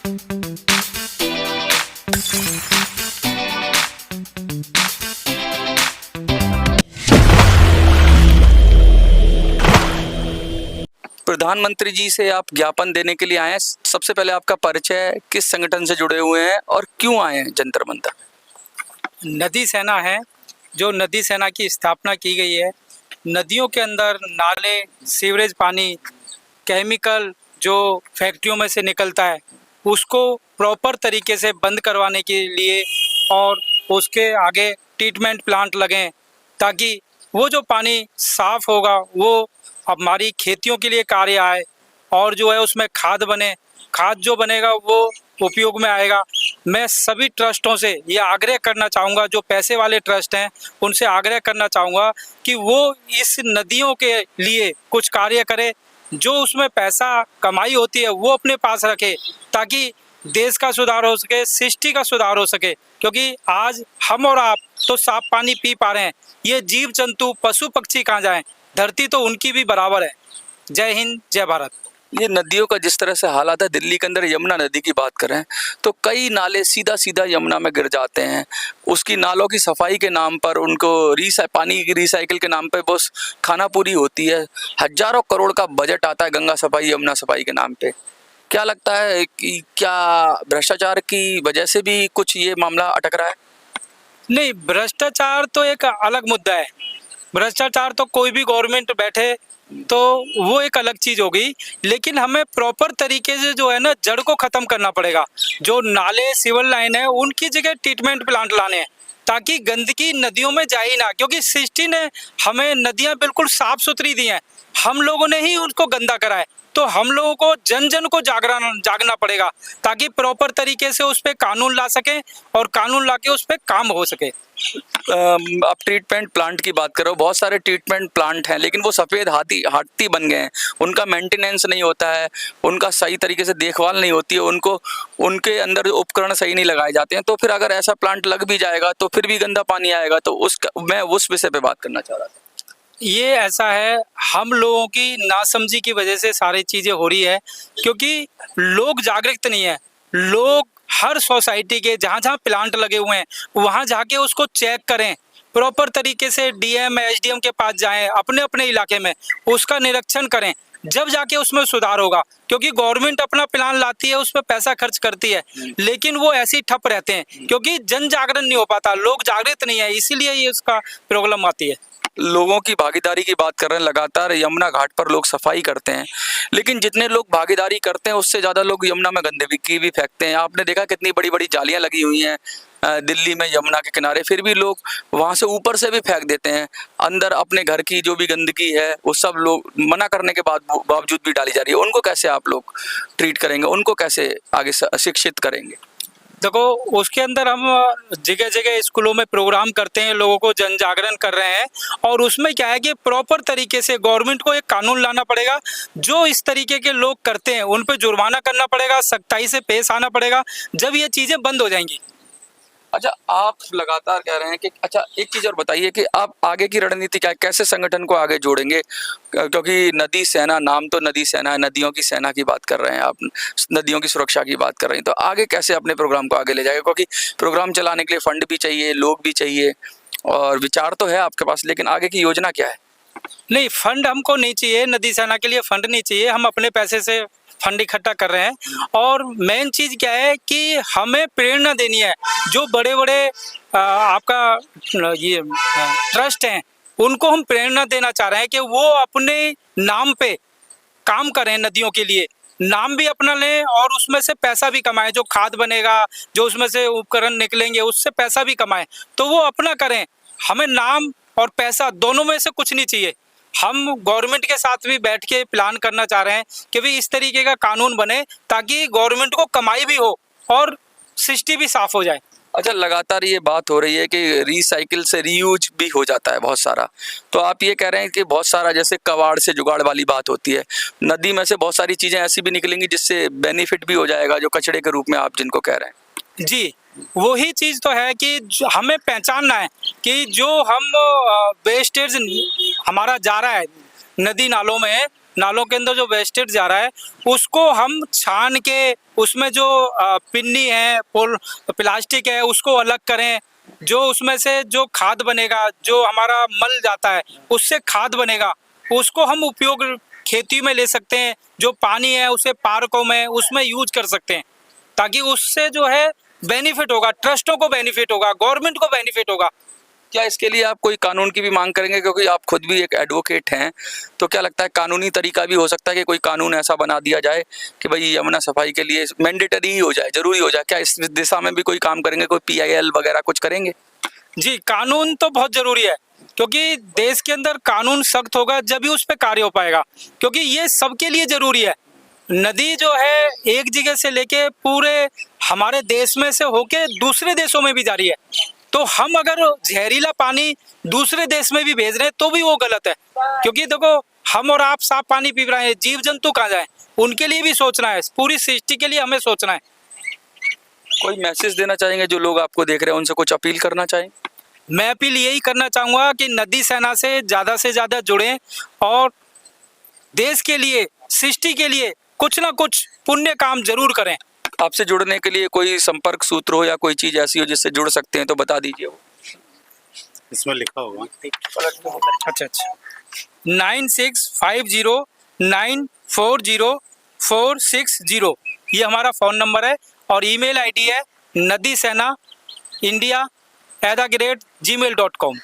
प्रधानमंत्री जी से आप ज्ञापन देने के लिए आए हैं। सबसे पहले आपका परिचय, किस संगठन से जुड़े हुए हैं और क्यों आए हैं जंतर मंतर? नदी सेना है, जो नदी सेना की स्थापना की गई है। नदियों के अंदर नाले, सीवरेज पानी, केमिकल जो फैक्ट्रियों में से निकलता है, उसको प्रॉपर तरीके से बंद करवाने के लिए और उसके आगे ट्रीटमेंट प्लांट लगें, ताकि वो जो पानी साफ़ होगा वो हमारी खेतियों के लिए कार्य आए और जो है उसमें खाद बने। खाद जो बनेगा वो उपयोग में आएगा। मैं सभी ट्रस्टों से ये आग्रह करना चाहूँगा, जो पैसे वाले ट्रस्ट हैं उनसे आग्रह करना चाहूँगा कि वो इस नदियों के लिए कुछ कार्य करें। जो उसमें पैसा कमाई होती है वो अपने पास रखे, ताकि देश का सुधार हो सके, सृष्टि का सुधार हो सके। क्योंकि आज हम और आप तो साफ पानी पी पा रहे हैं, ये जीव जंतु पशु पक्षी कहाँ जाएं? धरती तो उनकी भी बराबर है। जय हिंद, जय भारत। ये नदियों का जिस तरह से हालात है, दिल्ली के अंदर यमुना नदी की बात करें तो कई नाले सीधा सीधा यमुना में गिर जाते हैं। उसकी नालों की सफाई के नाम पर, उनको पानी की रिसाइकिल के नाम पर बस खाना पूरी होती है। हजारों करोड़ का बजट आता है गंगा सफाई, यमुना सफाई के नाम पे। क्या लगता है कि क्या भ्रष्टाचार की वजह से भी कुछ ये मामला अटक रहा है? नहीं, भ्रष्टाचार तो एक अलग मुद्दा है। भ्रष्टाचार तो कोई भी गवर्नमेंट बैठे तो वो एक अलग चीज़ होगी, लेकिन हमें प्रॉपर तरीके से जो है ना जड़ को ख़त्म करना पड़ेगा। जो नाले, सिविल लाइन है, उनकी जगह ट्रीटमेंट प्लांट लाने हैं, ताकि गंदगी नदियों में जाए ही ना। क्योंकि सृष्टि ने हमें नदियाँ बिल्कुल साफ़ सुथरी दी हैं, हम लोगों ने ही उनको गंदा करा है। तो हम लोगों को जन जन को जागना पड़ेगा, ताकि प्रॉपर तरीके से उस पर कानून ला सकें और कानून ला के उस पर काम हो सके। आप ट्रीटमेंट प्लांट की बात करो, बहुत सारे ट्रीटमेंट प्लांट हैं, लेकिन वो सफ़ेद हाथी बन गए हैं। उनका मेंटेनेंस नहीं होता है, उनका सही तरीके से देखभाल नहीं होती है, उनको उनके अंदर उपकरण सही नहीं लगाए जाते हैं। तो फिर अगर ऐसा प्लांट लग भी जाएगा तो फिर भी गंदा पानी आएगा। तो मैं उस विषय पे बात करना चाह रहा था। ये ऐसा है, हम लोगों की नासमझी की वजह से सारी चीज़ें हो रही है, क्योंकि लोग जागरूक नहीं है। लोग हर सोसाइटी के जहाँ जहाँ प्लांट लगे हुए हैं वहाँ जाके उसको चेक करें, प्रॉपर तरीके से डीएम एसडीएम के पास जाएं, अपने अपने इलाके में उसका निरीक्षण करें, जब जाके उसमें सुधार होगा। क्योंकि गवर्नमेंट अपना प्लान लाती है, उस पर पैसा खर्च करती है, लेकिन वो ऐसे ही ठप रहते हैं, क्योंकि जन जागरण नहीं हो पाता, लोग जागृत नहीं है, इसीलिए ये उसका प्रॉब्लम आती है। लोगों की भागीदारी की बात कर रहे हैं, लगातार यमुना घाट पर लोग सफाई करते हैं, लेकिन जितने लोग भागीदारी करते हैं उससे ज़्यादा लोग यमुना में गंदगी भी फेंकते हैं। आपने देखा कितनी बड़ी बड़ी जालियां लगी हुई हैं दिल्ली में यमुना के किनारे, फिर भी लोग वहां से ऊपर से भी फेंक देते हैं। अंदर अपने घर की जो भी गंदगी है वो सब लोग मना करने के बावजूद भी डाली जा रही है। उनको कैसे आप लोग ट्रीट करेंगे, उनको कैसे आगे शिक्षित करेंगे? देखो, उसके अंदर हम जगह जगह स्कूलों में प्रोग्राम करते हैं, लोगों को जन जागरण कर रहे हैं, और उसमें क्या है कि प्रॉपर तरीके से गवर्नमेंट को एक कानून लाना पड़ेगा। जो इस तरीके के लोग करते हैं उन पर जुर्माना करना पड़ेगा, सख्ताई से पेश आना पड़ेगा, जब ये चीज़ें बंद हो जाएंगी। अच्छा, आप लगातार कह रहे हैं कि अच्छा, एक चीज़ और बताइए कि आप आगे की रणनीति क्या है, कैसे संगठन को आगे जोड़ेंगे? क्योंकि नदी सेना, नाम तो नदी सेना है, नदियों की सेना की बात कर रहे हैं आप, नदियों की सुरक्षा की बात कर रहे हैं, तो आगे कैसे अपने प्रोग्राम को आगे ले जाएंगे? क्योंकि प्रोग्राम चलाने के लिए फंड भी चाहिए, लोग भी चाहिए, और विचार तो है आपके पास, लेकिन आगे की योजना क्या है? नहीं, फंड हमको नहीं चाहिए, नदी सेना के लिए फंड नहीं चाहिए, हम अपने पैसे से फंड इकट्ठा कर रहे हैं। और मेन चीज़ क्या है कि हमें प्रेरणा देनी है। जो बड़े बड़े आपका ये ट्रस्ट हैं, उनको हम प्रेरणा देना चाह रहे हैं कि वो अपने नाम पे काम करें, नदियों के लिए नाम भी अपना लें और उसमें से पैसा भी कमाएं। जो खाद बनेगा, जो उसमें से उपकरण निकलेंगे, उससे पैसा भी कमाएं, तो वो अपना करें। हमें नाम और पैसा दोनों में से कुछ नहीं चाहिए। हम गवर्नमेंट के साथ भी बैठ के प्लान करना चाह रहे हैं कि भाई इस तरीके का कानून बने, ताकि गवर्नमेंट को कमाई भी हो और सृष्टि भी साफ हो जाए। अच्छा, लगातार ये बात हो रही है कि रिसाइकिल से रीयूज भी हो जाता है बहुत सारा, तो आप ये कह रहे हैं कि बहुत सारा जैसे कबाड़ से जुगाड़ वाली बात होती है, नदी में से बहुत सारी चीज़ें ऐसी भी निकलेंगी जिससे बेनिफिट भी हो जाएगा, जो कचड़े के रूप में आप जिनको कह रहे हैं? जी, वही चीज़ तो है कि हमें पहचानना है कि जो हम वेस्टेज हमारा जा रहा है नदी नालों में, नालों के अंदर जो वेस्टेज जा रहा है उसको हम छान के उसमें जो पिन्नी है प्लास्टिक है उसको अलग करें, जो उसमें से जो खाद बनेगा, जो हमारा मल जाता है उससे खाद बनेगा, उसको हम उपयोग खेती में ले सकते हैं। जो पानी है उसे पार्कों में उसमें यूज कर सकते हैं, ताकि उससे जो है बेनिफिट होगा, ट्रस्टों को बेनिफिट होगा, गवर्नमेंट को बेनिफिट होगा। क्या इसके लिए आप कोई कानून की भी मांग करेंगे, क्योंकि आप खुद भी एक एडवोकेट हैं, तो क्या लगता है कानूनी तरीका भी हो सकता है कि कोई कानून ऐसा बना दिया जाए कि भाई यमुना सफाई के लिए मैंडेटरी ही हो जाए, जरूरी हो जाए? क्या इस दिशा में भी कोई काम करेंगे, कोई PIL वगैरह कुछ करेंगे? जी, कानून तो बहुत जरूरी है, क्योंकि देश के अंदर कानून सख्त होगा जब ही उस पर कार्य हो पाएगा, क्योंकि ये सबके लिए जरूरी है। नदी जो है एक जगह से लेके पूरे हमारे देश में से होके दूसरे देशों में भी जा रही है, तो हम अगर जहरीला पानी दूसरे देश में भी भेज रहे हैं तो भी वो गलत है। क्योंकि देखो, हम और आप साफ पानी पी रहे हैं, जीव जंतु कहाँ जाए, उनके लिए भी सोचना है, पूरी सृष्टि के लिए हमें सोचना है। कोई मैसेज देना चाहेंगे जो लोग आपको देख रहे हैं, उनसे कुछ अपील करना चाहें? मैं अपील यही करना चाहूँगा कि नदी सेना से ज़्यादा जुड़ें और देश के लिए, सृष्टि के लिए कुछ ना कुछ पुण्य काम जरूर करें। आपसे जुड़ने के लिए कोई संपर्क सूत्र हो या कोई चीज़ ऐसी हो जिससे जुड़ सकते हैं तो बता दीजिए। वो इसमें लिखा होगा। अच्छा 9650940460 ये हमारा फ़ोन नंबर है, और ईमेल ID है nadisenaindia@gmail.com।